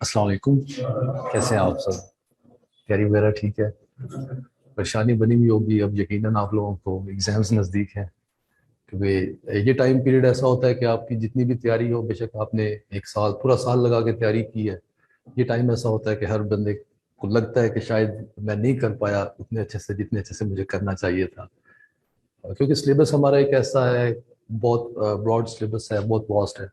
अस्सलाम वालेकुम। कैसे हैं आप सब? तैयारी वगैरह ठीक है? परेशानी बनी हुई होगी अब यकीनन आप लोगों को, एग्जाम्स नज़दीक हैं। क्योंकि ये टाइम पीरियड ऐसा होता है कि आपकी जितनी भी तैयारी हो, बेशक आपने एक साल पूरा साल लगा के तैयारी की है, ये टाइम ऐसा होता है कि हर बंदे को लगता है कि शायद मैं नहीं कर पाया उतने अच्छे से जितने अच्छे से मुझे करना चाहिए था। क्योंकि सिलेबस हमारा एक ऐसा है, बहुत ब्रॉड सिलेबस है, बहुत वास्ट है।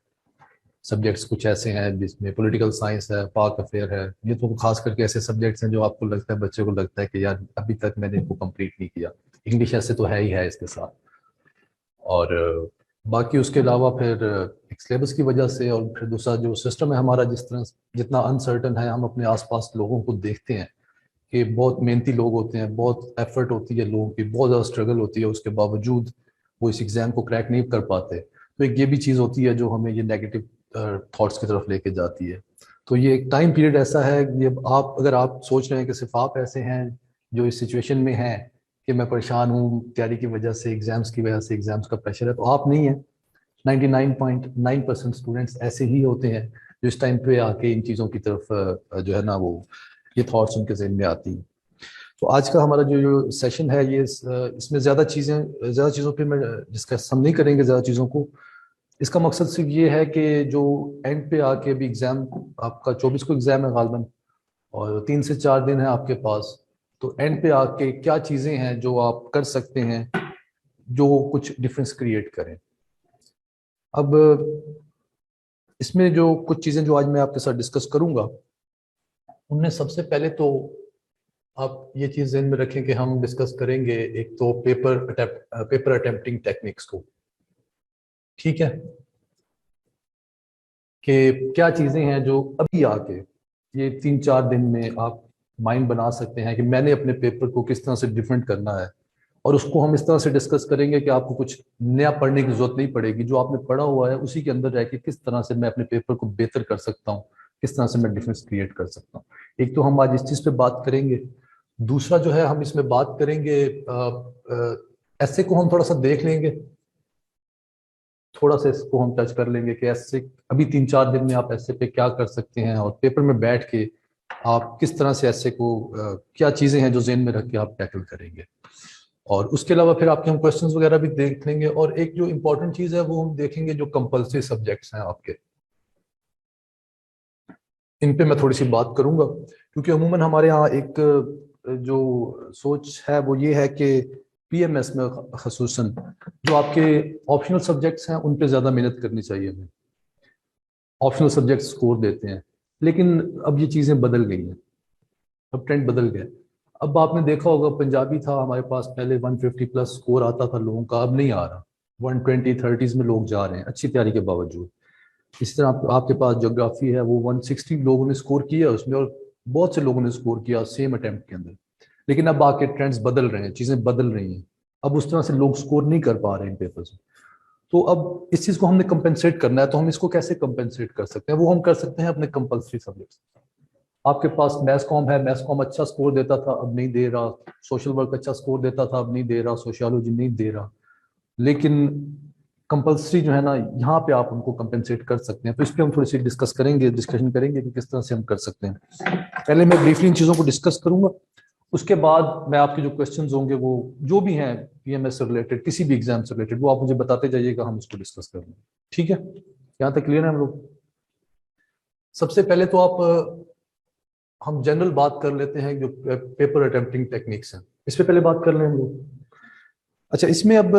सब्जेक्ट्स कुछ ऐसे हैं जिसमें पॉलिटिकल साइंस है, पाक अफेयर है, ये तो खास करके ऐसे सब्जेक्ट्स हैं जो आपको लगता है, बच्चे को लगता है कि यार अभी तक मैंने इनको कंप्लीट नहीं किया। इंग्लिश ऐसे तो है ही है इसके साथ। और बाकी उसके अलावा फिर एक सिलेबस की वजह से, और फिर दूसरा जो सिस्टम है हमारा, जिस तरह जितना अनसर्टन है, हम अपने आसपास लोगों को देखते हैं कि बहुत मेहनती लोग होते हैं, बहुत एफर्ट होती है लोगों की, बहुत ज़्यादा स्ट्रगल होती है, उसके बावजूद वो इस एग्ज़ाम को क्रैक नहीं कर पाते। तो एक ये भी चीज़ होती है जो हमें ये नेगेटिव थॉट्स की तरफ लेके जाती है। तो ये एक टाइम पीरियड ऐसा है, ये आप अगर आप सोच रहे हैं कि सिर्फ आप ऐसे हैं जो इस सिचुएशन में हैं कि मैं परेशान हूँ तैयारी की वजह से, एग्जाम्स की वजह से, एग्जाम्स का प्रेशर है, तो आप नहीं है। 99.9% स्टूडेंट्स ऐसे ही होते हैं जो इस टाइम पे आके इन चीज़ों की तरफ जो है ना, वो ये थॉट्स उनके जहन में आती हैं। तो आज का हमारा जो जो सेशन है, ये इसमें ज़्यादा चीज़ों पे मैं डिस्कस हम नहीं करेंगे, ज़्यादा चीज़ों को। इसका मकसद सिर्फ ये है कि जो एंड पे आके अभी एग्ज़ाम, आपका 24 को एग्ज़ाम है गालबन, और 3 से 4 दिन है आपके पास। तो एंड पे आके क्या चीज़ें हैं जो आप कर सकते हैं जो कुछ डिफरेंस क्रिएट करें। अब इसमें जो कुछ चीज़ें जो आज मैं आपके साथ डिस्कस करूंगा, उनमें सबसे पहले तो आप ये चीज़ ध्यान में रखें कि हम डिस्कस करेंगे एक तो पेपर अटेम्प्टिंग टेक्निक्स को। ठीक है, कि क्या चीज़ें हैं जो अभी आके ये 3-4 दिन में आप माइंड बना सकते हैं कि मैंने अपने पेपर को किस तरह से डिफरेंट करना है। और उसको हम इस तरह से डिस्कस करेंगे कि आपको कुछ नया पढ़ने की जरूरत नहीं पड़ेगी, जो आपने पढ़ा हुआ है उसी के अंदर रह के किस तरह से मैं अपने पेपर को बेहतर कर सकता हूँ, किस तरह से मैं डिफरेंस क्रिएट कर सकता हूँ। एक तो हम आज इस चीज़ पे बात करेंगे। दूसरा जो है, हम इसमें बात करेंगे ऐसे को हम थोड़ा सा देख लेंगे, थोड़ा सा इसको हम टच कर लेंगे कि ऐसे अभी 3-4 दिन में आप ऐसे पे क्या कर सकते हैं, और पेपर में बैठ के आप किस तरह से ऐसे को क्या चीज़ें हैं जो जेन में रख के आप टैकल करेंगे। और उसके अलावा फिर आपके हम क्वेश्चंस वगैरह भी देख लेंगे, और एक जो इम्पोर्टेंट चीज़ है वो हम देखेंगे, जो कंपल्सरी सब्जेक्ट्स हैं आपके, इन पे मैं थोड़ी सी बात करूंगा। क्योंकि अमूमन हमारे यहाँ एक जो सोच है वो ये है कि पीएमएस में खसूसन जो आपके ऑप्शनल सब्जेक्ट्स हैं उन पे ज़्यादा मेहनत करनी चाहिए हमें। ऑप्शनल सब्जेक्ट स्कोर देते हैं, लेकिन अब ये चीज़ें बदल गई हैं, अब ट्रेंड बदल गया। अब आपने देखा होगा, पंजाबी था हमारे पास पहले, 150 प्लस स्कोर आता था लोगों का, अब नहीं आ रहा। 120-30s में लोग जा रहे हैं अच्छी तैयारी के बावजूद। इस तरह आपके पास ज्योग्राफी है, वो 160 लोगों ने स्कोर किया उसमें, और बहुत से लोगों ने स्कोर किया सेम अटेम्प्ट के अंदर। लेकिन अब आके ट्रेंड्स बदल रहे हैं, चीज़ें बदल रही हैं। अब उस तरह से लोग स्कोर नहीं कर पा रहे हैं इन पेपर्स में। तो अब इस चीज़ को हमने कंपेंसेट करना है, तो हम इसको कैसे कंपेंसेट कर सकते हैं? वो हम कर सकते हैं अपने कंपल्सरी सब्जेक्ट्स। आपके पास मैथ्स कॉम है, मैथ्स कॉम अच्छा स्कोर देता था, अब नहीं दे रहा। सोशल वर्क अच्छा स्कोर देता था, अब नहीं दे रहा। सोशियोलॉजी नहीं दे रहा। लेकिन कंपलसरी जो है ना, यहाँ पे आप उनको कंपेंसेट कर सकते हैं। तो इस पर हम थोड़ी सी डिस्कशन करेंगे कि किस तरह से हम कर सकते हैं। पहले मैं ब्रीफली इन चीज़ों को डिस्कस करूंगा, उसके बाद मैं आपके जो क्वेश्चंस होंगे वो जो भी हैं पीएमएस से रिलेटेड, किसी भी एग्जाम से रिलेटेड, वो आप मुझे बताते जाइएगा, हम उसको डिस्कस कर लेंगे। ठीक है, यहाँ तक क्लियर है हम लोग? सबसे पहले तो हम जनरल बात कर लेते हैं जो पेपर अटेम्प्टिंग टेक्निक्स हैं, इस पे पहले बात कर लें हम लोग। अच्छा, इसमें अब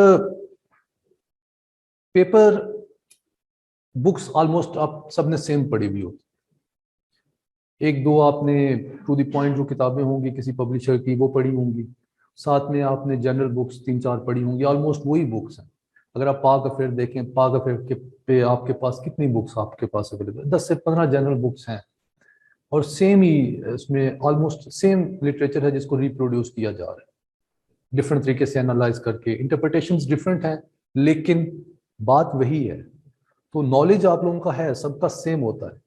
पेपर बुक्स ऑलमोस्ट आप सबने सेम पढ़ी हुई होती। एक दो आपने टू द पॉइंट जो किताबें होंगी किसी पब्लिशर की वो पढ़ी होंगी, साथ में आपने जनरल बुक्स 3-4 पढ़ी होंगी, ऑलमोस्ट वही बुक्स हैं। अगर आप पाक अफेयर देखें, पाक अफेयर के पे आपके पास कितनी बुक्स आपके पास अवेलेबल? 10 से 15 जनरल बुक्स हैं, और सेम ही इसमें ऑलमोस्ट सेम लिटरेचर है जिसको रिप्रोड्यूस किया जा रहा है, डिफरेंट तरीके से एनालाइज करके। इंटरप्रिटेशंस डिफरेंट हैं, लेकिन बात वही है। तो नॉलेज आप लोगों का है, सबका सेम होता है।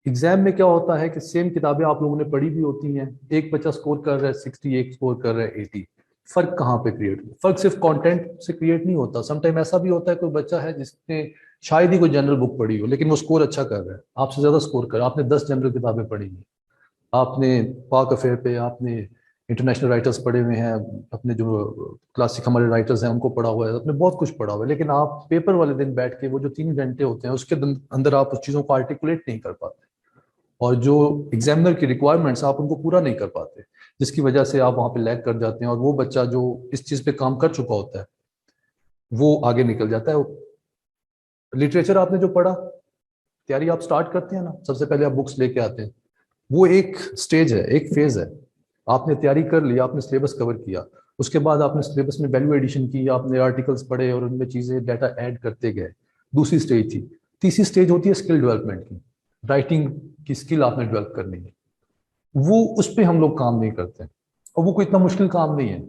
एग्जाम में क्या होता है कि सेम किताबें आप लोगों ने पढ़ी भी होती हैं, एक बच्चा स्कोर कर रहा है 60, एक स्कोर कर रहा है 80। फर्क कहाँ पे क्रिएट होता है? फर्क सिर्फ कंटेंट से क्रिएट नहीं होता। समटाइम ऐसा भी होता है कोई बच्चा है जिसने शायद ही कोई जनरल बुक पढ़ी हो, लेकिन वो स्कोर अच्छा कर रहा है, आपसे ज़्यादा स्कोर कर रहा है। आपने 10 जनरल किताबें पढ़ी हैं, आपने पाक अफेयर पे, आपने इंटरनेशनल राइटर्स पढ़े हुए हैं, अपने जो क्लासिक हमारे राइटर्स हैं उनको पढ़ा हुआ है, आपने बहुत कुछ पढ़ा हुआ है, लेकिन आप पेपर वाले दिन बैठ के वो जो 3 घंटे होते हैं उसके अंदर आप उस चीज़ों को आर्टिकुलेट नहीं कर पाते, और जो एग्जामिनर की रिक्वायरमेंट्स आप उनको पूरा नहीं कर पाते, जिसकी वजह से आप वहाँ पे लैग कर जाते हैं, और वो बच्चा जो इस चीज़ पे काम कर चुका होता है वो आगे निकल जाता है। लिटरेचर आपने जो पढ़ा, तैयारी आप स्टार्ट करते हैं ना, सबसे पहले आप बुक्स लेके आते हैं, वो एक स्टेज है, एक फेज है। आपने तैयारी कर ली, आपने सिलेबस कवर किया, उसके बाद आपने सिलेबस में वैल्यू एडिशन की, आपने आर्टिकल्स पढ़े और उनमें चीजें डाटा ऐड करते गए, दूसरी स्टेज थी। तीसरी स्टेज होती है स्किल डेवलपमेंट की, राइटिंग की स्किल आपने डेवलप करनी है, वो उस पर हम लोग काम नहीं करते, और वो कोई इतना मुश्किल काम नहीं है।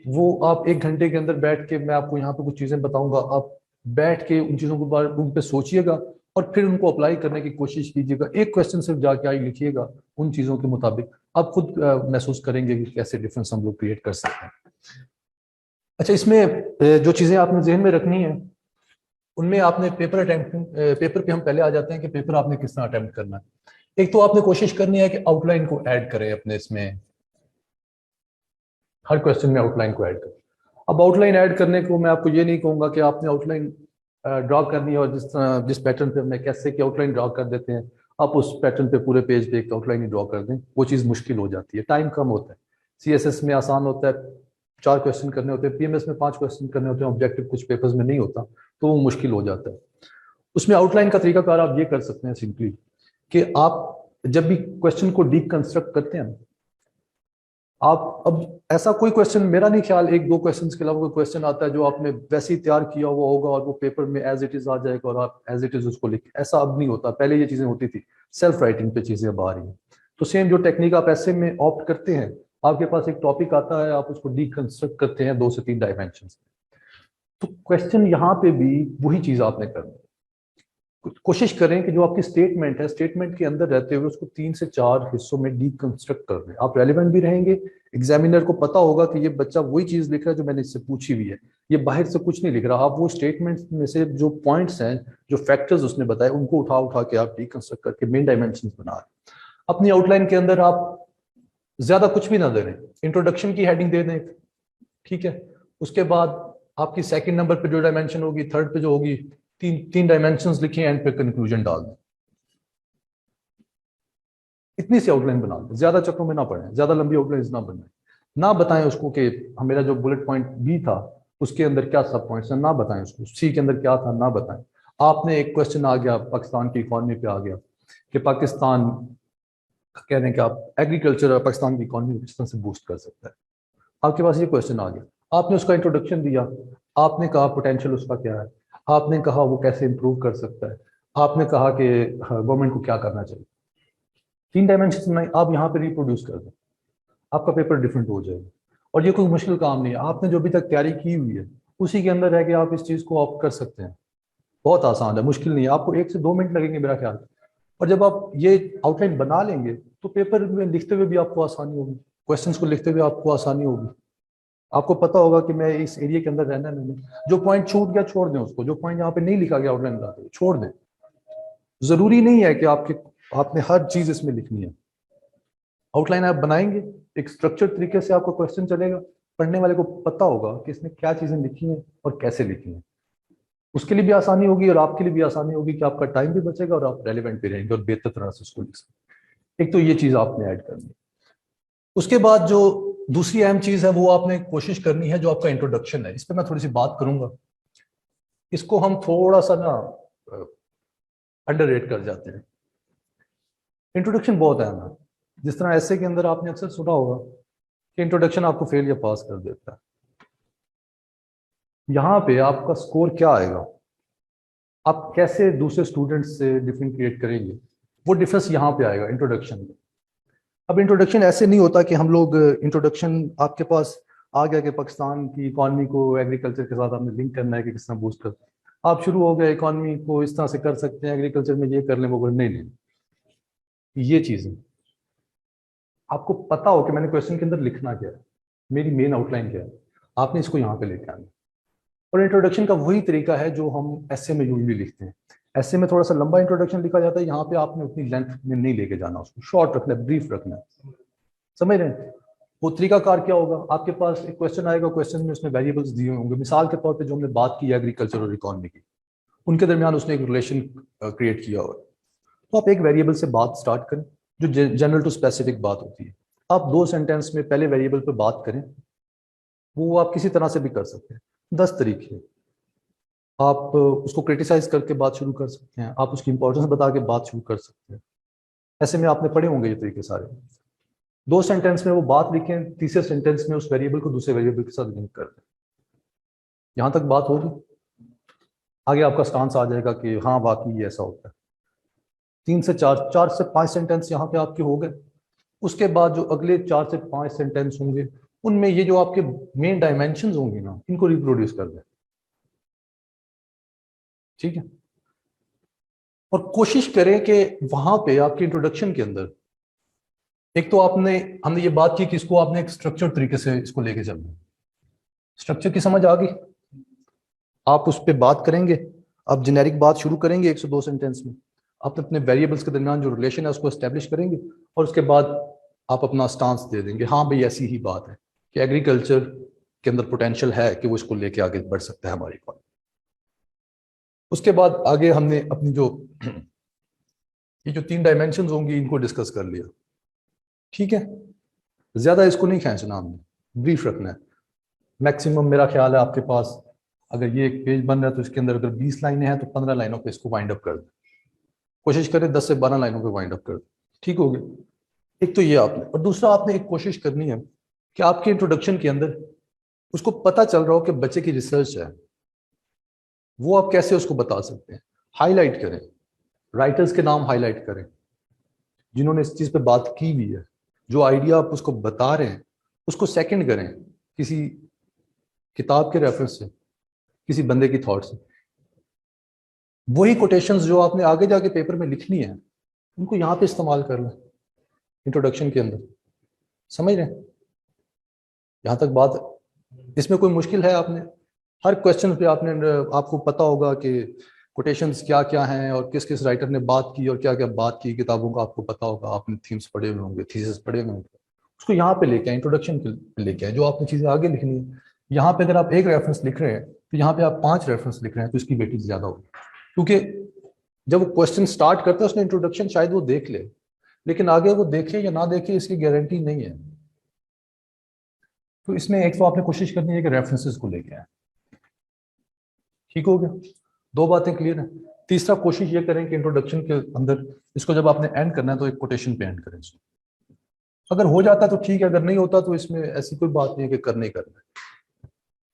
वो आप 1 घंटे के अंदर बैठ के, मैं आपको यहाँ पे कुछ चीजें बताऊंगा, आप बैठ के उन चीजों के बारे उन पे सोचिएगा और फिर उनको अप्लाई करने की कोशिश कीजिएगा। एक क्वेश्चन सिर्फ जाके आई लिखिएगा उन चीजों के मुताबिक, आप खुद महसूस करेंगे कि कैसे डिफरेंस हम लोग क्रिएट कर सकते हैं। अच्छा, इसमें जो चीजें आपने जहन में रखनी है, उनमें आपने पेपर अटेम्प्ट, पेपर पे हम पहले आ जाते हैं कि पेपर आपने किस तरह अटेम्प्ट करना है। एक तो आपने कोशिश करनी है कि आउटलाइन को ऐड करें अपने इसमें, हर क्वेश्चन में आउटलाइन को ऐड करें। अब आउटलाइन ऐड करने को मैं आपको ये नहीं कहूंगा कि आपने आउटलाइन ड्रॉ करनी है, और जिस पैटर्न पे हमने कैसे कि आउटलाइन ड्रॉ कर देते हैं, आप उस पैटर्न पे पूरे पेज पे एक आउटलाइन ही ड्रॉ कर दें, वो चीज़ मुश्किल हो जाती है, टाइम कम होता है। सीएसएस में आसान होता है, 4 क्वेश्चन करने होते हैं, पीएमएस में 5 क्वेश्चन करने होते हैं, ऑब्जेक्टिव कुछ पेपर्स में नहीं होता, तो वो मुश्किल हो जाता है। उसमें आउटलाइन का तरीकाकार आप ये कर सकते हैं सिंपली, कि आप जब भी क्वेश्चन को डीकंस्ट्रक्ट करते हैं, आप अब ऐसा कोई क्वेश्चन, मेरा नहीं ख्याल 1-2 क्वेश्चन के अलावा कोई क्वेश्चन आता है जो आपने वैसे ही तैयार किया हुआ होगा और वो पेपर में एज इट इज आ जाएगा और आप एज इट इज उसको लिख, ऐसा अब नहीं होता। पहले ये चीजें होती थी, सेल्फ राइटिंग पे चीजें अब आ रही हैं। तो सेम जो टेक्निक आप ऐसे में ऑप्ट करते हैं, आपके पास एक टॉपिक आता है, आप उसको डीकंस्ट्रक्ट करते हैं 2 से 3 डायमेंशन। तो क्वेश्चन यहाँ पे भी वही चीज आपने करनी है। कोशिश करें कि जो आपकी स्टेटमेंट है, स्टेटमेंट के अंदर रहते हुए उसको 3 से 4 हिस्सों में डीकंस्ट्रक्ट कर दें। आप रेलिवेंट भी रहेंगे, एग्जामिनर को पता होगा कि ये बच्चा वही चीज लिख रहा है जो मैंने इससे पूछी हुई है, ये बाहर से कुछ नहीं लिख रहा। आप वो स्टेटमेंट में से जो पॉइंट्स हैं, जो फैक्टर्स उसने बताए, उनको उठा उठा के आप डीकंस्ट्रक्ट करके मेन डायमेंशन बना रहे। अपनी आउटलाइन के अंदर आप ज्यादा कुछ भी ना दे रहे, इंट्रोडक्शन की हेडिंग दे दें, ठीक है। उसके बाद आपकी सेकंड नंबर पे जो डायमेंशन होगी, थर्ड पे जो होगी, तीन तीन डायमेंशंस लिखें, एंड पे कंक्लूजन डाल दें। इतनी सी आउटलाइन बना दें, ज्यादा चक्रों में ना पड़े, ज्यादा लंबी आउटलाइन ना बनाए, ना बताएं उसको कि मेरा जो बुलेट पॉइंट बी था उसके अंदर क्या सब पॉइंट्स हैं, ना बताएं उसको, सी के अंदर क्या था ना बताएं। आपने एक क्वेश्चन आ गया पाकिस्तान की इकॉनमी पे आ गया, कि पाकिस्तान कह रहे हैं कि आप एग्रीकल्चर पाकिस्तान की इकॉनमी किस तरह से बूस्ट कर सकता है, आपके पास ये क्वेश्चन आ गया, आपने उसका इंट्रोडक्शन दिया, आपने कहा पोटेंशियल उसका क्या है, आपने कहा वो कैसे इंप्रूव कर सकता है, आपने कहा कि गवर्नमेंट को क्या करना चाहिए। 3 डायमेंशन में आप यहाँ पे रिप्रोड्यूस कर दें, आपका पेपर डिफरेंट हो जाएगा। और ये कोई मुश्किल काम नहीं है, आपने जो अभी तक तैयारी की हुई है उसी के अंदर है कि आप इस चीज़ को ऑप्ट कर सकते हैं। बहुत आसान है, मुश्किल नहीं है, आपको 1 से 2 मिनट लगेंगे मेरा ख्याल। और जब आप ये आउटलाइन बना लेंगे तो पेपर में लिखते हुए भी आपको आसानी होगी, क्वेश्चंस को लिखते हुए आपको आसानी होगी। आपको पता होगा कि मैं इस एरिया के अंदर रहना है, मैंने जो पॉइंट छूट गया छोड़ दें उसको, जो पॉइंट यहाँ पे नहीं लिखा गया आउटलाइन बनाते हुए छोड़ दें। जरूरी नहीं है कि आपने हर चीज इसमें लिखनी है। आउटलाइन आप बनाएंगे, एक स्ट्रक्चर तरीके से आपका क्वेश्चन चलेगा, पढ़ने वाले को पता होगा कि इसने क्या चीजें लिखी हैं और कैसे लिखी हैं। उसके लिए भी आसानी होगी और आपके लिए भी आसानी होगी कि आपका टाइम भी बचेगा और आप रेलिवेंट भी रहेंगे और बेहतर तरह से उसको लिख सकते। एक तो ये चीज आपने ऐड करनी है। उसके बाद जो दूसरी अहम चीज है वो आपने कोशिश करनी है, जो आपका इंट्रोडक्शन है, इस पर मैं थोड़ी सी बात करूंगा। इसको हम थोड़ा सा ना अंडररेट कर जाते हैं। इंट्रोडक्शन बहुत अहम है। जिस तरह ऐसे के अंदर आपने अक्सर सुना होगा कि इंट्रोडक्शन आपको फेल या पास कर देता है, यहाँ पे आपका स्कोर क्या आएगा, आप कैसे दूसरे स्टूडेंट्स से डिफरेंट क्रिएट करेंगे, वो डिफरेंस यहाँ पे आएगा इंट्रोडक्शन में। अब इंट्रोडक्शन ऐसे नहीं होता कि हम लोग इंट्रोडक्शन आपके पास आ गया कि पाकिस्तान की इकॉनमी को एग्रीकल्चर के साथ आपने लिंक करना है कि किस तरह बूस्ट कर, आप शुरू हो गए इकॉनमी को इस तरह से कर सकते हैं, एग्रीकल्चर में ये कर लें वो कर, नहीं नहीं, ये चीज़ है। आपको पता हो कि मैंने क्वेश्चन के अंदर लिखना क्या है, मेरी मेन आउटलाइन क्या है, आपने इसको यहाँ पे लेके आना। और इंट्रोडक्शन का वही तरीका है जो हम एसए में यूजली लिखते हैं। एसए में थोड़ा सा लंबा इंट्रोडक्शन लिखा जाता है, यहाँ पे आपने उतनी लेंथ में नहीं लेके जाना, उसको शॉर्ट रखना है, ब्रीफ रखना है। समझ रहे हैं? वो तरीकाकार क्या होगा, आपके पास एक क्वेश्चन आएगा, क्वेश्चन में उसने वेरिएबल्स दिए होंगे, मिसाल के तौर पे जो हमने बात की एग्रीकल्चर और इकोनॉमी की, उनके दरमियान उसने एक रिलेशन क्रिएट किया हो, तो आप एक वेरिएबल से बात स्टार्ट करें जो जनरल टू स्पेसिफिक बात होती है। आप 2 सेंटेंस में पहले वेरिएबल पर बात करें, वो आप किसी तरह से भी कर सकते हैं, 10 तरीके। आप उसको क्रिटिसाइज करके बात शुरू कर सकते हैं, आप उसकी इंपॉर्टेंस बता के बात शुरू कर सकते हैं। ऐसे में आपने पढ़े होंगे ये तरीके सारे। 2 सेंटेंस में वो बात लिखें, तीसरे सेंटेंस में उस वेरिएबल को दूसरे वेरिएबल के साथ लिंक कर दें। यहां तक बात होगी, आगे आपका स्टांस आ जाएगा कि हाँ वाकई ऐसा होता है। 3 से 4, 4 से 5 सेंटेंस यहाँ पे आपके हो गए। उसके बाद जो अगले 4 से 5 सेंटेंस होंगे, उनमें ये जो आपके मेन डायमेंशन होंगे ना, इनको रिप्रोड्यूस कर दें। ठीक है? और कोशिश करें कि वहां पे आपके इंट्रोडक्शन के अंदर, एक तो हमने ये बात की कि इसको आपने एक स्ट्रक्चर तरीके से इसको लेके चलना है। स्ट्रक्चर की समझ आ गई? आप उस पर बात करेंगे, आप जेनेरिक बात शुरू करेंगे 102 सेंटेंस में, आप अपने वेरिएबल्स के दरमियान जो रिलेशन है उसको एस्टेब्लिश करेंगे, और उसके बाद आप अपना स्टांस दे देंगे, हाँ भाई ऐसी ही बात है कि एग्रीकल्चर के अंदर पोटेंशियल है कि वो इसको लेके आगे बढ़ सकता है हमारी इकोनॉमी। उसके बाद आगे हमने अपनी जो ये जो 3 डायमेंशन होंगी इनको डिस्कस कर लिया। ठीक है? ज्यादा इसको नहीं खींचना, हमने ब्रीफ रखना है। मैक्सिमम मेरा ख्याल है आपके पास, अगर ये एक पेज बन रहा है तो इसके अंदर अगर 20 लाइनें हैं तो 15 लाइनों पे इसको वाइंड अप कर दें। कोशिश करें 10 से 12 लाइनों पे वाइंड अप कर दें। ठीक हो गया? एक तो ये आपने, और दूसरा आपने एक कोशिश करनी है कि आपके इंट्रोडक्शन के अंदर उसको पता चल रहा हो कि बच्चे की रिसर्च है। वो आप कैसे उसको बता सकते हैं? हाईलाइट करें, राइटर्स के नाम हाईलाइट करें जिन्होंने इस चीज पे बात की हुई है। जो आइडिया आप उसको बता रहे हैं उसको सेकंड करें किसी किताब के रेफरेंस से, किसी बंदे की थॉट से। वही कोटेशंस जो आपने आगे जाके पेपर में लिखनी है उनको यहाँ पे इस्तेमाल कर लें इंट्रोडक्शन के अंदर। समझ रहे हैं? यहाँ तक बात, इसमें कोई मुश्किल है? आपने हर क्वेश्चन पे आपको पता होगा कि कोटेशंस क्या क्या हैं और किस किस राइटर ने बात की और क्या क्या बात की, किताबों का आपको पता होगा, आपने थीम्स पढ़े हुए होंगे, थीसिस पढ़े हुए होंगे। उसको यहाँ पे लेके आए, इंट्रोडक्शन पे लेके आए, जो आपने चीजें आगे लिखनी है। यहाँ पे अगर आप एक रेफरेंस लिख रहे हैं तो यहाँ पे आप 5 रेफरेंस लिख रहे हैं तो इसकी वेटेज ज्यादा होगी, क्योंकि जब वो क्वेश्चन स्टार्ट करता है उसने इंट्रोडक्शन शायद वो देख ले, लेकिन आगे वो देखे या ना देखे इसकी गारंटी नहीं है। तो इसमें एक तो आपने कोशिश करनी है कि रेफरेंसेस को लेके आए। ठीक हो गया? 2 बातें क्लियर है। तीसरा, कोशिश ये करें कि इंट्रोडक्शन के अंदर इसको जब आपने एंड करना है तो एक कोटेशन पे एंड करें इसको। अगर हो जाता तो ठीक है, अगर नहीं होता तो इसमें ऐसी कोई बात नहीं है कि करने करना है।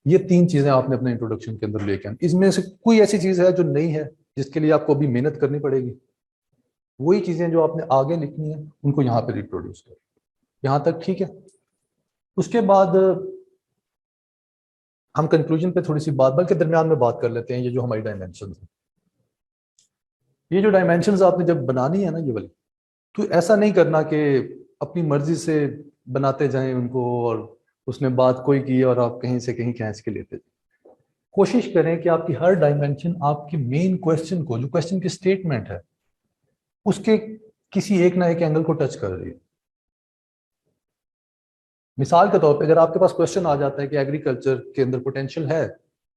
ये 3 चीजें आपने अपने इंट्रोडक्शन के अंदर लेके आए। इसमें से कोई ऐसी चीज है जो नहीं है जिसके लिए आपको अभी मेहनत करनी पड़ेगी? वही चीजें जो आपने आगे लिखनी है उनको यहाँ पे रिप्रोड्यूस करें। यहाँ तक ठीक है? उसके बाद हम कंक्लूजन पे थोड़ी सी बात, बल्कि दरमियान में बात कर लेते हैं। ये जो हमारी डायमेंशन है, ये जो डायमेंशन आपने जब बनानी है ना ये वाली, तो ऐसा नहीं करना कि अपनी मर्जी से बनाते जाएं उनको और उसने बात कोई की और आप कहीं से कहीं खींच के लेते जाएं। कोशिश करें कि आपकी हर डायमेंशन आपकी मेन क्वेश्चन को, जो क्वेश्चन की स्टेटमेंट है, उसके किसी एक ना एक एंगल को टच कर रही है। मिसाल के तौर पे अगर आपके पास क्वेश्चन आ जाता है कि एग्रीकल्चर के अंदर पोटेंशियल है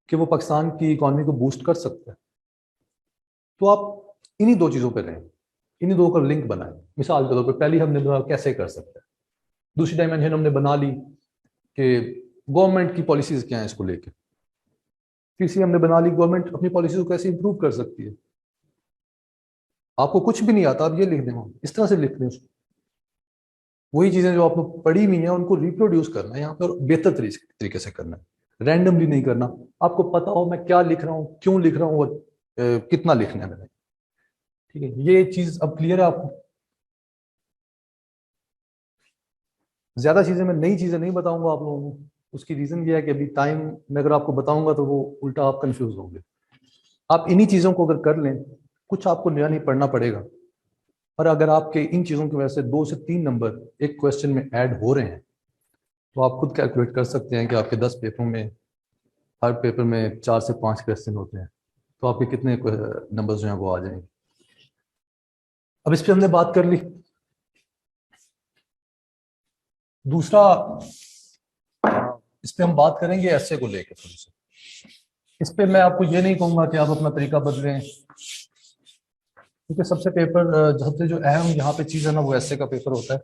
कि वो पाकिस्तान की इकोनॉमी को बूस्ट कर सकता है, तो आप इन्हीं 2 चीजों पे रहें, इन्हीं 2 का लिंक बनाएं। मिसाल के तौर पे पहली हमने बना कैसे कर सकते हैं, दूसरी डायमेंशन हमने बना ली कि गवर्नमेंट की पॉलिसीज क्या है इसको लेकर, तीसरी हमने बना ली गवर्नमेंट अपनी पॉलिसीज को कैसे इंप्रूव कर सकती है। आपको कुछ भी नहीं आता, आप ये लिख दें, इस तरह से लिख दें उसको। वही चीजें जो आपने पढ़ी हुई हैं उनको रिप्रोड्यूस करना है यहाँ पर, बेहतर तरीके से करना है, रैंडमली नहीं करना। आपको पता हो मैं क्या लिख रहा हूँ, क्यों लिख रहा हूँ और कितना लिखना है मैंने। ठीक है? ये चीज अब क्लियर है आपको? ज्यादा चीजें मैं नई चीजें नहीं बताऊंगा आप लोगों को, उसकी रीजन ये है कि अभी टाइम में अगर आपको बताऊंगा तो वो उल्टा आप कंफ्यूज होंगे। आप इन्हीं चीजों को अगर कर लें, कुछ आपको नया नहीं पढ़ना पड़ेगा। और अगर आपके इन चीजों की वजह से 2 से 3 नंबर एक क्वेश्चन में ऐड हो रहे हैं, तो आप खुद कैलकुलेट कर सकते हैं कि आपके 10 पेपरों में हर पेपर में 4 से 5 क्वेश्चन होते हैं, तो आपके कितने नंबर्स जो हैं वो आ जाएंगे। अब इस पे हमने बात कर ली। दूसरा, इस पे हम बात करेंगे ऐसे को लेकर थोड़ी सी। इस पे मैं आपको ये नहीं कहूंगा कि आप अपना तरीका बदलें, क्योंकि सबसे जो अहम यहाँ पे चीज़ है ना, वो ऐसे का पेपर होता है,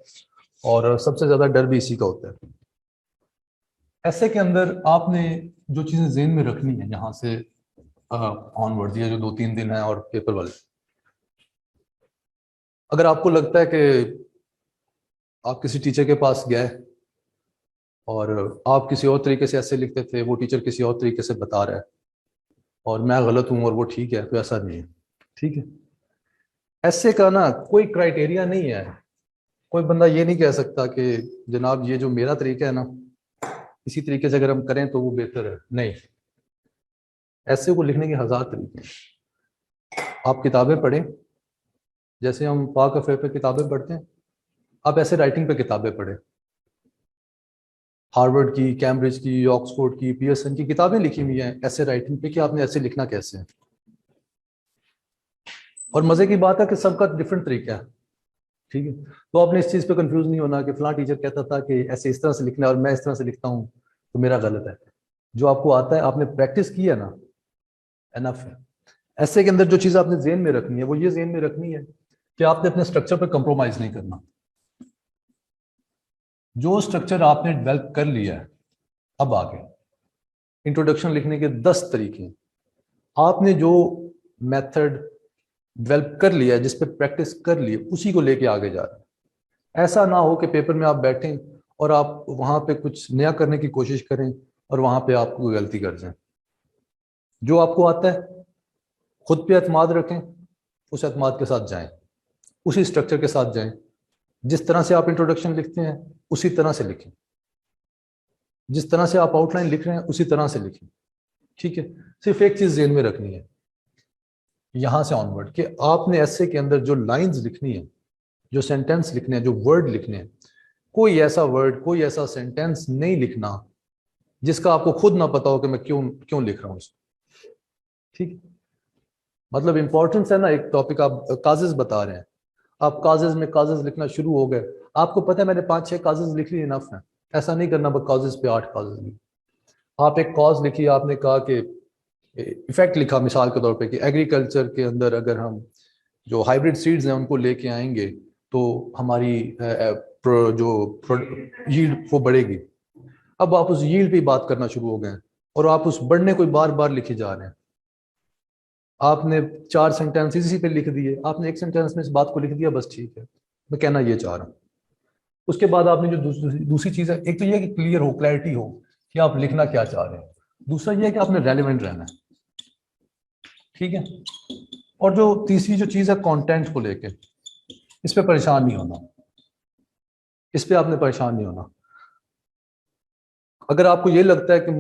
और सबसे ज़्यादा डर भी इसी का होता है। ऐसे के अंदर आपने जो चीज़ें जेहन में रखनी है यहाँ से ऑनवर्ड, ये जो 2-3 दिन है और पेपर वाले, अगर आपको लगता है कि आप किसी टीचर के पास गए और आप किसी और तरीके से ऐसे लिखते थे, वो टीचर किसी और तरीके से बता रहा है और मैं गलत हूँ और वो ठीक है, तो ऐसा नहीं है। ठीक है, ऐसे का ना कोई क्राइटेरिया नहीं है। कोई बंदा ये नहीं कह सकता कि जनाब ये जो मेरा तरीका है ना, इसी तरीके से अगर हम करें तो वो बेहतर है। नहीं, ऐसे को लिखने के 1000 तरीके हैं। आप किताबें पढ़ें, जैसे हम पाक अफेयर पे किताबें पढ़ते हैं, आप ऐसे राइटिंग पे किताबें पढ़ें। हार्वर्ड की, कैम्ब्रिज की, ऑक्सफोर्ड की, पियर्सन की किताबें लिखी हुई हैं ऐसे राइटिंग पे कि आपने ऐसे लिखना कैसे है। और मजे की बात है कि सबका डिफरेंट तरीका है। ठीक है, तो आपने इस चीज पे कंफ्यूज नहीं होना कि फलां टीचर कहता था कि ऐसे इस तरह से लिखना है और मैं इस तरह से लिखता हूँ तो मेरा गलत है। जो आपको आता है, आपने प्रैक्टिस की है ना, एनफ है। ऐसे के अंदर जो चीज आपने जेहन में रखनी है वो ये जेहन में रखनी है कि आपने अपने स्ट्रक्चर पर कंप्रोमाइज नहीं करना। जो स्ट्रक्चर आपने डेवलप कर लिया है, अब आगे इंट्रोडक्शन लिखने के 10 तरीके हैं। आपने जो मेथड डेवलप कर लिया है, जिस पे प्रैक्टिस कर ली है, उसी को लेके आगे जा रहे हैं। ऐसा ना हो कि पेपर में आप बैठें और आप वहां पे कुछ नया करने की कोशिश करें और वहां पे आप कोई गलती कर जाएं। जो आपको आता है खुद पे एतमाद रखें, उस एतमाद के साथ जाएं, उसी स्ट्रक्चर के साथ जाएं। जिस तरह से आप इंट्रोडक्शन लिखते हैं उसी तरह से लिखें, जिस तरह से आप आउटलाइन लिख रहे हैं उसी तरह से लिखें। ठीक है, सिर्फ एक चीज जेहन में रखनी है यहां से ऑनवर्ड, कि आपने ऐसे के अंदर जो लाइंस लिखनी है, जो सेंटेंस लिखने हैं, जो वर्ड लिखने हैं, कोई ऐसा वर्ड, कोई ऐसा सेंटेंस नहीं लिखना जिसका आपको खुद ना पता हो कि मैं क्यों क्यों लिख रहा हूं उसको। ठीक, मतलब इंपॉर्टेंस है ना। एक टॉपिक आप काजेज बता रहे हैं, आप काजेज में काजेज लिखना शुरू हो गए, आपको पता है मैंने 5-6 काजेज लिख ली, इनफ है। ऐसा नहीं करना बस काजेज पे 8 काजेज लिख। आप एक कॉज लिखी, आपने कहा कि इफेक्ट लिखा मिसाल के तौर पे कि एग्रीकल्चर के अंदर अगर हम जो हाइब्रिड सीड्स हैं उनको लेके आएंगे तो हमारी यील्ड वो बढ़ेगी। अब आप उस यील्ड पे बात करना शुरू हो गए और आप उस बढ़ने को बार बार लिखे जा रहे हैं। आपने 4 सेंटेंस इसी पे लिख दिए, आपने एक सेंटेंस में इस बात को लिख दिया, बस ठीक है, मैं कहना ये चाह रहा हूँ। उसके बाद आपने जो दूसरी चीज़ है, एक तो ये कि क्लियर हो, क्लैरिटी हो कि आप लिखना क्या चाह रहे हैं। दूसरा ये है कि आपने रेलिवेंट रहना है। ठीक है, और जो तीसरी जो चीज़ है कंटेंट को लेके, इस पे परेशान नहीं होना, इस पे आपने परेशान नहीं होना। अगर आपको ये लगता है कि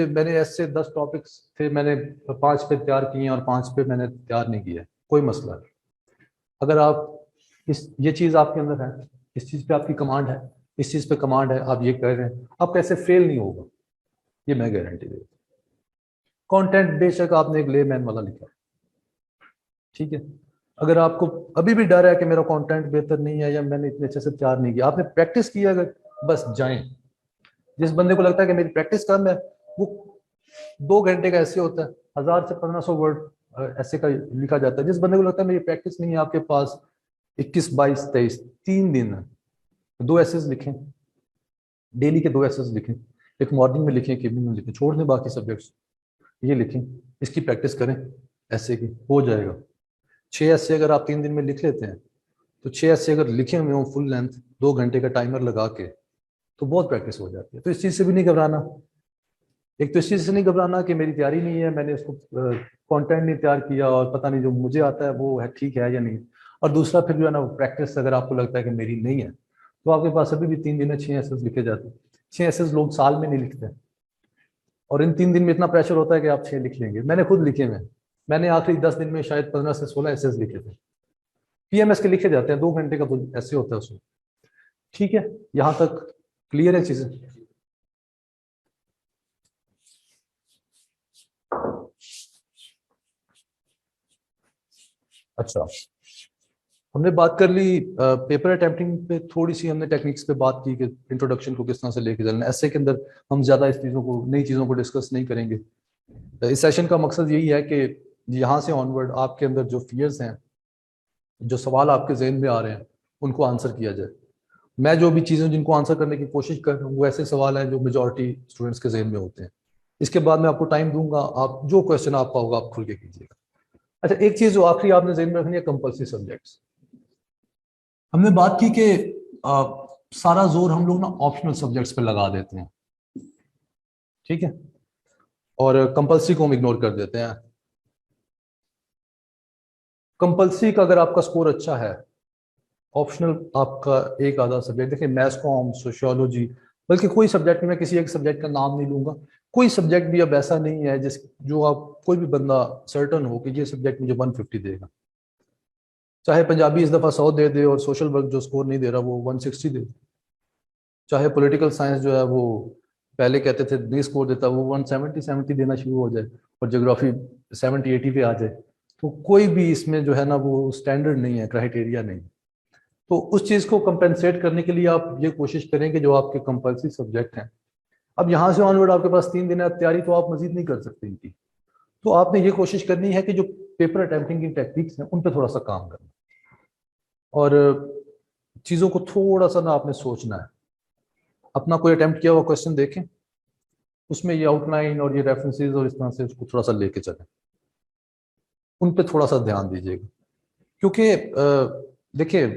मैंने ऐसे 10 टॉपिक्स थे, मैंने 5 पे तैयार किए हैं और 5 पे मैंने तैयार नहीं किया, कोई मसला नहीं। अगर आप ये चीज़ आपके अंदर है, इस चीज़ पे आपकी कमांड है, इस चीज़ पे कमांड है, आप ये कर रहे हैं, आप कैसे फेल नहीं होगा, ये मैं गारंटी देता हूँ। कंटेंट बेशक आपने एक लेमैन वाला लिखा, ठीक है, अगर आपको अभी भी डर है कि मेरा कंटेंट बेहतर नहीं है या मैंने इतने अच्छे से तैयार नहीं किया, आपने प्रैक्टिस किया, अगर बस जाएं। जिस बंदे को लगता है कि मेरी प्रैक्टिस कम है, वो 2 घंटे का ऐसे होता है, 1000 से 1500 वर्ड ऐसे का लिखा जाता है। जिस बंदे को लगता है मेरी प्रैक्टिस नहीं है, आपके पास 21, 22, 23 3 दिन है, 2 एसेस लिखें, डेली के 2 एसेस लिखें। एक मॉर्निंग में लिखें, एक इवनिंग में लिखें, छोड़ दें बाकी सब्जेक्ट्स, ये लिखें, इसकी प्रैक्टिस करें, ऐसे की हो जाएगा। 6 ऐसे अगर आप 3 दिन में लिख लेते हैं, तो 6 ऐसे अगर लिखे हुए हों फुल लेंथ, 2 घंटे का टाइमर लगा के, तो बहुत प्रैक्टिस हो जाती है। तो इस चीज़ से भी नहीं घबराना। एक तो इस चीज़ से नहीं घबराना कि मेरी तैयारी नहीं है, मैंने इसको कंटेंट नहीं तैयार किया और पता नहीं जो मुझे आता है वो है ठीक है या नहीं। और दूसरा फिर जो है ना, प्रैक्टिस अगर आपको लगता है कि मेरी नहीं है, तो आपके पास अभी भी 3 दिन में 6 एसेस लिखे जाते हैं। 6 एसेस लोग साल में नहीं लिखते, और इन 3 दिन में इतना प्रेशर होता है कि आप 6 लिख लेंगे। मैंने खुद लिखे हुए, मैंने आखिरी 10 दिन में शायद 15 से 16 एसेस लिखे थे। पीएमएस के लिखे जाते हैं, 2 घंटे का तो ऐसे होता है उसमें। ठीक है, यहाँ तक क्लियर है चीजें? अच्छा, हमने बात कर ली पेपर अटेम्प्टिंग पे, थोड़ी सी हमने टेक्निक्स पे बात की कि इंट्रोडक्शन को किस तरह से लेके चलना है। ऐसे के अंदर हम ज़्यादा इस चीज़ों को, नई चीज़ों को डिस्कस नहीं करेंगे। इस सेशन का मकसद यही है कि यहाँ से ऑनवर्ड आपके अंदर जो फियर्स हैं, जो सवाल आपके जहन में आ रहे हैं, उनको आंसर किया जाए। मैं जो भी चीज़ें जिनको आंसर करने की कोशिश कर रहा हूँ वो ऐसे सवाल हैं जो मेजॉरिटी स्टूडेंट्स के जहन में होते हैं। इसके बाद मैं आपको टाइम दूंगा, आप जो क्वेश्चन आपका होगा आप खुल के कीजिएगा। अच्छा, एक चीज़ जो आखिरी आपने जहन में रखनी है, कंपल्सरी सब्जेक्ट्स। हमने बात की कि सारा जोर हम लोग ना ऑप्शनल सब्जेक्ट्स पे लगा देते हैं, ठीक है, और कंपल्सरी को हम इग्नोर कर देते हैं। कंपल्सरी का अगर आपका स्कोर अच्छा है, ऑप्शनल आपका एक आधा सब्जेक्ट, देखिए मैथ्स कॉम, सोशियोलॉजी, बल्कि कोई सब्जेक्ट में, मैं किसी एक सब्जेक्ट का नाम नहीं लूंगा, कोई सब्जेक्ट भी अब ऐसा नहीं है जिस जो आप कोई भी बंदा सर्टन हो कि ये सब्जेक्ट मुझे 150 देगा। चाहे पंजाबी इस दफ़ा 100 दे दे और सोशल वर्क जो स्कोर नहीं दे रहा वो 160 दे। चाहे पॉलिटिकल साइंस जो है वो पहले कहते थे नहीं स्कोर देता, वो 170 देना शुरू हो जाए, और ज्योग्राफी 70-80 पे आ जाए। तो कोई भी इसमें जो है ना वो स्टैंडर्ड नहीं है, क्राइटेरिया नहीं। तो उस चीज़ को कंपेंसेट करने के लिए आप ये कोशिश करें कि जो आपके कंपल्सरी सब्जेक्ट हैं, अब यहाँ से ऑनवर्ड आपके पास 3 दिन है तैयारी, तो आप मजीद नहीं कर सकते इनकी। तो आपने ये कोशिश करनी है कि जो पेपर अटेम्प्टिंग की टेक्निक्स हैं उन पर थोड़ा सा काम करना, और चीज़ों को थोड़ा सा ना आपने सोचना है। अपना कोई अटेम्प्ट किया हुआ क्वेश्चन देखें, उसमें ये आउटलाइन और ये रेफरेंसेस और इस तरह से उसको थोड़ा सा लेके चलें, उन पे थोड़ा सा ध्यान दीजिएगा। क्योंकि देखिए,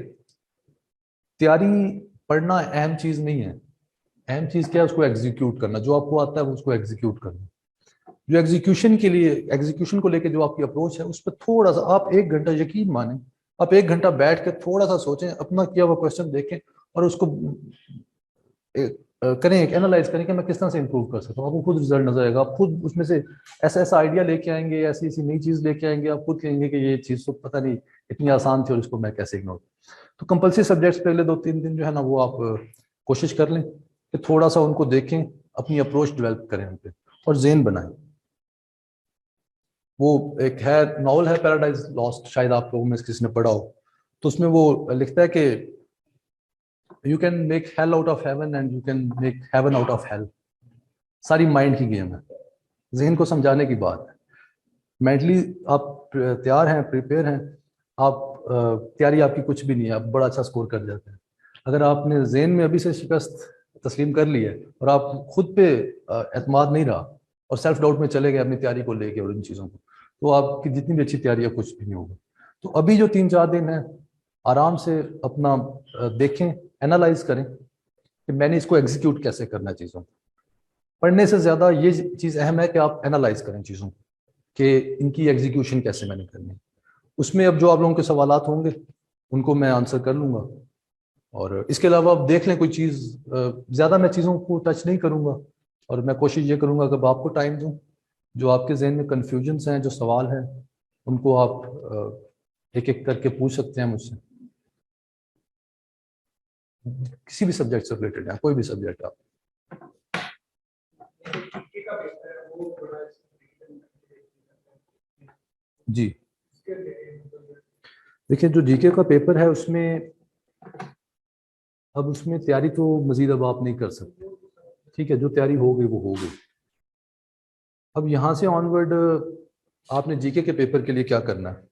तैयारी पढ़ना अहम चीज़ नहीं है, अहम चीज़ क्या है, उसको एग्जीक्यूट करना। जो आपको आता है वो उसको एग्जीक्यूट करना। जो एग्जीक्यूशन के लिए, एग्जीक्यूशन को लेके जो आपकी अप्रोच है, उस पर थोड़ा सा आप 1 घंटा, यकीन माने, आप 1 घंटा बैठ के थोड़ा सा सोचें, अपना किया हुआ क्वेश्चन देखें और उसको करें, एक एनालाइज करें कि मैं किस तरह से इंप्रूव कर सकता हूँ। आपको खुद रिजल्ट नजर आएगा, आप खुद उसमें से ऐसा ऐसा आइडिया लेके आएंगे, ऐसी ऐसी नई चीज लेके आएंगे, आप खुद कहेंगे कि ये चीज तो पता नहीं इतनी आसान थी और इसको मैं कैसे इग्नोर। तो कंपल्सरी सब्जेक्ट्स पहले 2-3 दिन जो है ना वो आप कोशिश कर लें कि थोड़ा सा उनको देखें, अपनी अप्रोच डेवलप करें उन पर, और जेन बनाएं। वो एक है नॉवल है पैराडाइज लॉस्ट, शायद आप लोगों में से किसी ने पढ़ा हो। तो उसमें वो लिखता है कि you can make hell out of heaven and you can make heaven out of hell. सारी माइंड की गेम है, जहन को समझाने की बात है। मेंटली आप तैयार हैं, प्रिपेयर हैं, आप तैयारी आपकी कुछ भी नहीं है, आप बड़ा अच्छा स्कोर कर जाते हैं। अगर आपने जहन में अभी से शिकस्त तस्लीम कर ली है और आप खुद पे एतमाद नहीं रहा और सेल्फ डाउट में चले गए अपनी तैयारी को लेके और इन चीज़ों को, तो आपकी जितनी भी अच्छी तैयारी है कुछ भी नहीं होगा। तो अभी जो 3-4 दिन है, आराम से अपना देखें, एनालाइज करें कि मैंने इसको एग्जीक्यूट कैसे करना है चीज़ों को। पढ़ने से ज़्यादा ये चीज़ अहम है कि आप एनालाइज करें चीज़ों को कि इनकी एग्जीक्यूशन कैसे मैंने करनी है। उसमें अब जो आप लोगों के सवालात होंगे उनको मैं आंसर कर लूँगा, और इसके अलावा आप देख लें कोई चीज़, ज़्यादा मैं चीज़ों को टच नहीं करूँगा, और मैं कोशिश ये करूँगा कि आपको टाइम दूँ। जो आपके जहन में कन्फ्यूजन्स हैं, जो सवाल हैं, उनको आप एक एक करके पूछ सकते हैं मुझसे, किसी भी सब्जेक्ट से रिलेटेड है, कोई भी सब्जेक्ट आप। जी, देखिए जो जीके का पेपर है उसमें, अब उसमें तैयारी तो मजीद अब आप नहीं कर सकते, ठीक है, जो तैयारी हो गई वो हो गई। अब यहाँ से ऑनवर्ड आपने जीके के पेपर के लिए क्या करना है।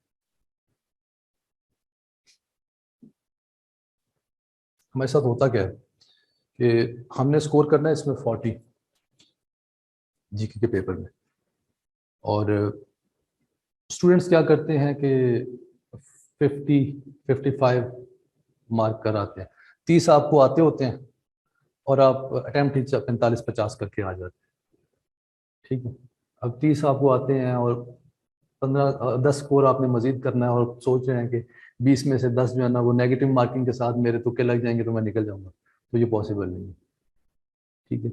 हमारे साथ होता क्या है कि हमने स्कोर करना है इसमें 40 जीके के पेपर में, और स्टूडेंट्स क्या करते हैं कि 50-55 मार्क कराते हैं। 30 आपको आते होते हैं और आप अटेम्प्ट 45-50 करके आ जाते हैं, ठीक है। अब 30 आपको आते हैं और 10 स्कोर आपने मजीद करना है, और सोच रहे हैं कि 20 में से 10 जो है ना वो नेगेटिव मार्किंग के साथ मेरे तुक्के लग जाएंगे तो मैं निकल जाऊंगा, तो ये पॉसिबल नहीं है, ठीक है।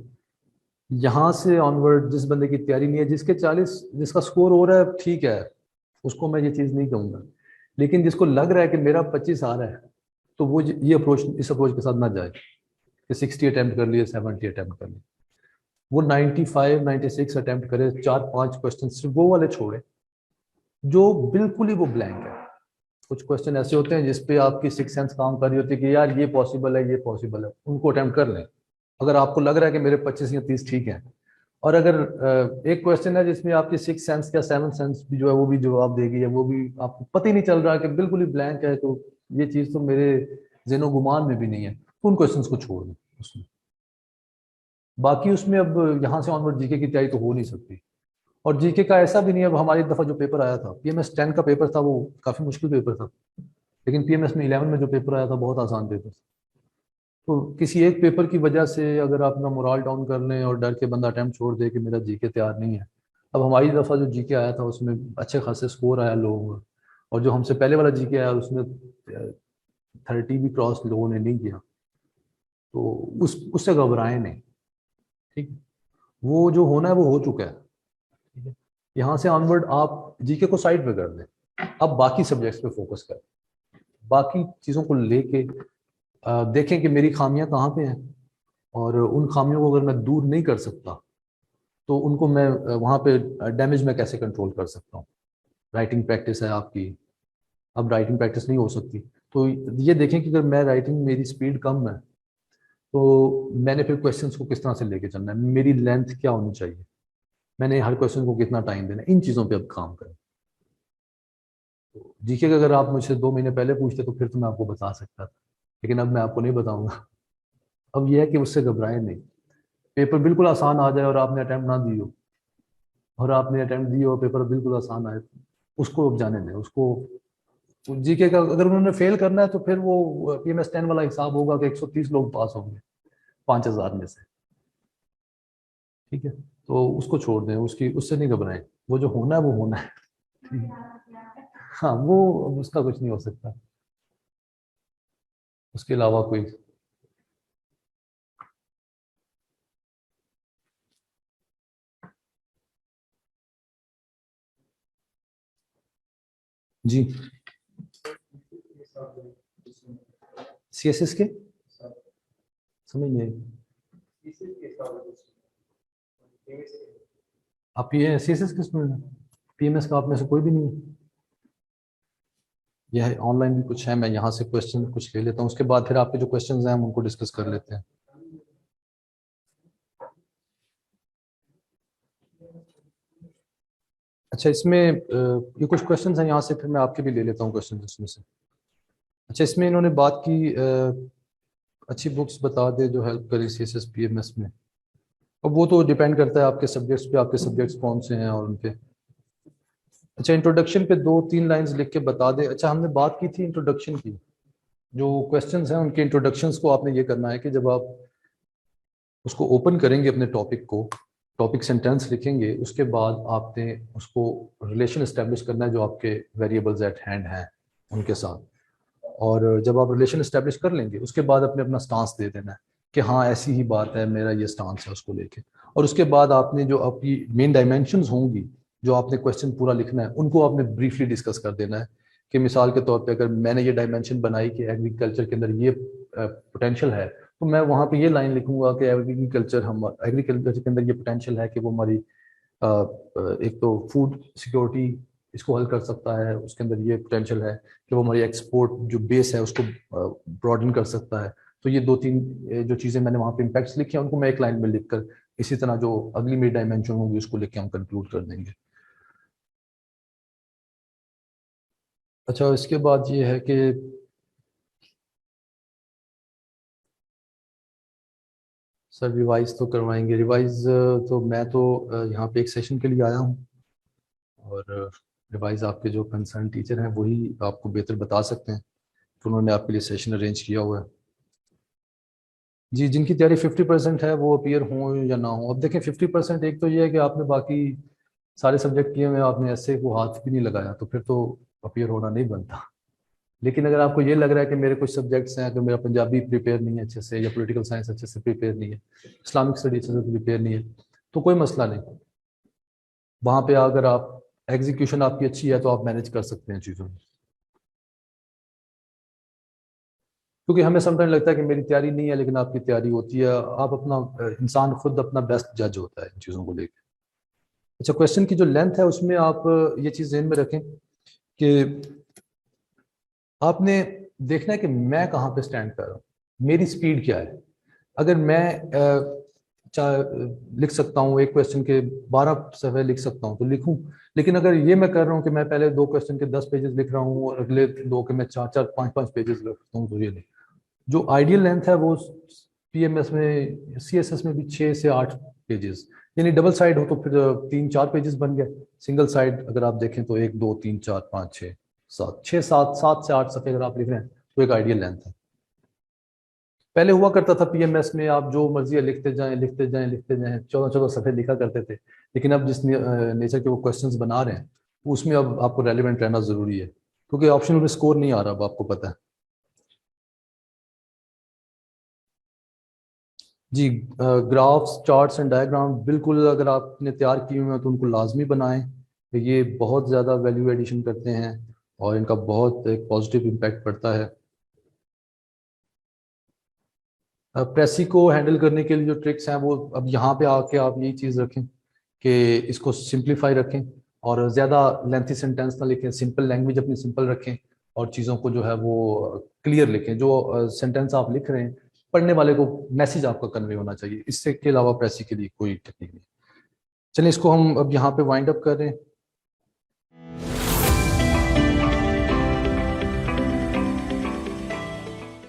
यहाँ से ऑनवर्ड जिस बंदे की तैयारी नहीं है, जिसके 40, जिसका स्कोर हो रहा है ठीक है, उसको मैं ये चीज़ नहीं कहूँगा, लेकिन जिसको लग रहा है कि मेरा 25 आ रहा है, तो वो ये अप्रोच, इस अप्रोच के साथ ना जाए कि 60 अटेम्प्ट कर लिए, 70 अटेम्प्ट कर लिए। वो 95-96 अटेम्प्ट करे, 4-5 क्वेश्चन सिर्फ वो वाले छोड़े जो बिल्कुल ही वो ब्लैंक है, कुछ क्वेश्चन ऐसे होते हैं जिसपे आपकी सिक्स सेंस काम कर रही होती है कि यार ये पॉसिबल है, ये पॉसिबल है, उनको अटेम्प्ट कर लें अगर आपको लग रहा है कि मेरे 25 या 30 ठीक है। और अगर एक क्वेश्चन है जिसमें आपकी सिक्स सेंस या सेवन सेंस भी जो है वो भी जवाब देगी, या वो भी आपको पता ही नहीं चल रहा है कि बिल्कुल ही ब्लैंक है, तो ये चीज़ तो मेरे ज़हनो गुमान में भी नहीं है, तो उन क्वेश्चंस को छोड़ दें उसमें। बाकी उसमें अब यहाँ से ऑनवर्ड जीके की तैयारी तो हो नहीं सकती। और जीके का ऐसा भी नहीं है, अब हमारी दफ़ा जो पेपर आया था पीएमएस 10 का पेपर था, वो काफ़ी मुश्किल पेपर था, लेकिन पीएमएस में 11 में जो पेपर आया था बहुत आसान पेपर था। तो किसी एक पेपर की वजह से अगर आप अपना मोरल डाउन कर लें और डर के बंदा अटैम्प्ट छोड़ दे कि मेरा जीके तैयार नहीं है। अब हमारी दफ़ा जो जीके आया था उसमें अच्छे खासे स्कोर आया लोगों का, और जो हमसे पहले वाला जीके आया उसमें 30 भी क्रॉस लोगों ने नहीं किया, तो उससे घबराएं नहीं। ठीक, वो जो होना है वो हो चुका है। ठीक है, यहाँ से ऑनवर्ड आप जीके को साइड पे कर दें, अब बाकी सब्जेक्ट्स पे फोकस करें, बाकी चीज़ों को लेके देखें कि मेरी खामियां कहाँ पे हैं, और उन खामियों को अगर मैं दूर नहीं कर सकता तो उनको मैं वहाँ पे डैमेज में कैसे कंट्रोल कर सकता हूँ। राइटिंग प्रैक्टिस है आपकी, अब राइटिंग प्रैक्टिस नहीं हो सकती, तो ये देखें कि अगर मैं राइटिंग मेरी स्पीड कम है तो मैंने फिर क्वेश्चंस को किस तरह से लेके चलना है, मेरी लेंथ क्या होनी चाहिए, मैंने हर क्वेश्चन को कितना टाइम देना है, इन चीज़ों पे अब काम करें। तो जीके का अगर आप मुझसे 2 महीने पहले पूछते तो फिर तो मैं आपको बता सकता था, लेकिन अब मैं आपको नहीं बताऊंगा। अब यह है कि उससे घबराएं नहीं, पेपर बिल्कुल आसान आ जाए और आपने अटैम्प्ट ना दी हो, और आपने अटैम्प्ट दी हो पेपर बिल्कुल आसान आए, उसको अब जाने दें उसको। जीके का अगर उन्होंने फेल करना है तो फिर वो पीएमएस 10 वाला हिसाब होगा कि 130 लोग पास होंगे 5000 में से। ठीक है, तो उसको छोड़ दें, उसकी उससे नहीं घबराएं, वो जो होना है वो होना है। ठीक है? हाँ, वो उसका कुछ नहीं हो सकता उसके अलावा कोई। जी, सीएसएस के समझ नहीं आई। आप ये सीएसएस के स्टूडेंट हैं, पीएमएस का आप में से कोई भी नहीं है। यह ऑनलाइन भी कुछ है, मैं यहाँ से क्वेश्चन कुछ ले लेता हूँ, उसके बाद फिर आपके जो क्वेश्चंस हैं हम उनको डिस्कस कर लेते हैं। अच्छा, इसमें ये कुछ क्वेश्चंस हैं यहाँ से, फिर मैं आपके भी ले लेता हूँ क्वेश्चन इसमें से। अच्छा, इसमें इन्होंने बात की अच्छी बुक्स बता दे जो हेल्प करे सीएसएस पीएमएस में। अब वो तो डिपेंड करता है आपके सब्जेक्ट्स पे, आपके सब्जेक्ट्स कौन से हैं और उनके। अच्छा, इंट्रोडक्शन पे 2-3 लाइंस लिख के बता दे। अच्छा, हमने बात की थी इंट्रोडक्शन की, जो क्वेश्चंस हैं उनके इंट्रोडक्शंस को आपने ये करना है कि जब आप उसको ओपन करेंगे अपने टॉपिक को, टॉपिक सेंटेंस लिखेंगे, उसके बाद आपने उसको रिलेशन इस्टेब्लिश करना है जो आपके वेरिएबल्स एट हैंड हैं उनके साथ। और जब आप रिलेशन इस्टेब्लिश कर लेंगे उसके बाद अपने अपना स्टांस दे देना है कि हाँ ऐसी ही बात है, मेरा ये स्टांस है उसको लेके। और उसके बाद आपने जो आपकी मेन डायमेंशंस होंगी जो आपने क्वेश्चन पूरा लिखना है उनको आपने ब्रीफली डिस्कस कर देना है। कि मिसाल के तौर पे अगर मैंने ये डायमेंशन बनाई कि एग्रीकल्चर के अंदर ये पोटेंशियल है, तो मैं वहाँ पे ये लाइन लिखूंगा कि एग्रीकल्चर के अंदर ये पोटेंशियल है कि वो हमारी एक तो फूड सिक्योरिटी इसको हल कर सकता है, उसके अंदर ये पोटेंशियल है कि वो हमारी एक्सपोर्ट जो बेस है उसको ब्रॉडन कर सकता है। तो ये 2-3 जो चीज़ें मैंने वहाँ पे इम्पैक्ट्स लिखे हैं उनको मैं एक लाइन में लिखकर, इसी तरह जो अगली मेरी डायमेंशन होगी उसको लिख के हम कंक्लूड कर देंगे। अच्छा, इसके बाद ये है कि सर रिवाइज तो करवाएंगे, रिवाइज तो मैं तो यहाँ पे एक सेशन के लिए आया हूँ, और रिवाइज आपके जो कंसर्न टीचर हैं वही आपको बेहतर बता सकते हैं, तो उन्होंने आपके लिए सेशन अरेंज किया हुआ है। जी, जिनकी तैयारी 50% है वो अपीयर हो या ना हो। अब देखें 50% एक तो ये है कि आपने बाकी सारे सब्जेक्ट किए हुए, आपने ऐसे को हाथ भी नहीं लगाया, तो फिर तो अपीयर होना नहीं बनता। लेकिन अगर आपको ये लग रहा है कि मेरे कुछ सब्जेक्ट्स हैं, अगर मेरा पंजाबी प्रिपेयर नहीं है अच्छे से, या पॉलिटिकल साइंस अच्छे से प्रिपेयर नहीं है, इस्लामिक स्टडी अच्छे से प्रिपेयर नहीं है, तो कोई मसला नहीं। वहाँ पे अगर आप एग्जीक्यूशन आपकी अच्छी है तो आप मैनेज कर सकते हैं चीज़ों में। क्योंकि हमें समटाइम लगता है कि मेरी तैयारी नहीं है, लेकिन आपकी तैयारी होती है। आप अपना इंसान खुद अपना बेस्ट जज होता है इन चीज़ों को लेकर। अच्छा, क्वेश्चन की जो लेंथ है उसमें आप ये चीज़ ध्यान में रखें कि आपने देखना है कि मैं कहाँ पे स्टैंड कर रहा हूँ, मेरी स्पीड क्या है। अगर मैं लिख सकता हूँ एक क्वेश्चन के 12 सफ़े लिख सकता हूँ तो लिखूं, लेकिन अगर ये मैं कर रहा हूँ कि मैं पहले 2 क्वेश्चन के 10 पेजेस लिख रहा हूँ और अगले 2 के मैं 4-4 5-5 पेजेस लिखता हूँ, तो ये नहीं। जो आइडियल लेंथ है वो पीएमएस में, सीएसएस में भी 6 से 8 पेजेस, यानी डबल साइड हो तो फिर 3-4 पेजेस बन गए। सिंगल साइड अगर आप देखें तो 1 2 3 4 5 6 7 6 7 7 से 8 सफ़े अगर आप लिख रहे हैं तो एक आइडियल लेंथ है। पहले हुआ करता था पीएमएस में आप जो मर्जी है लिखते जाएं लिखते जाएं लिखते जाएं, 14-14 सफ़े लिखा करते थे। लेकिन अब जिस नेचर के वो क्वेश्चंस बना रहे हैं उसमें अब आपको रेलिवेंट रहना जरूरी है, क्योंकि ऑप्शनल में स्कोर नहीं आ रहा, अब आपको पता है। जी, ग्राफ्स चार्ट्स एंड डायग्राम बिल्कुल अगर आपने तैयार किए हुए हैं तो उनको लाजमी बनाएं। ये बहुत ज़्यादा वैल्यू एडिशन करते हैं और इनका बहुत एक पॉजिटिव इम्पैक्ट पड़ता है। प्रेसी को हैंडल करने के लिए जो ट्रिक्स हैं वो अब यहाँ पे आके आप यही चीज़ रखें कि इसको सिंप्लीफाई रखें और ज़्यादा लेंथी सेंटेंस ना लिखें, सिंपल लैंग्वेज अपनी सिंपल रखें और चीज़ों को जो है वो क्लियर लिखें। जो सेंटेंस आप लिख रहे हैं पढ़ने वाले को मैसेज आपका कन्वे होना चाहिए, इससे के अलावा प्रेसी के लिए कोई टेक्निक नहीं। चलिए इसको हम अब यहाँ पे वाइंड अप कर रहे हैं।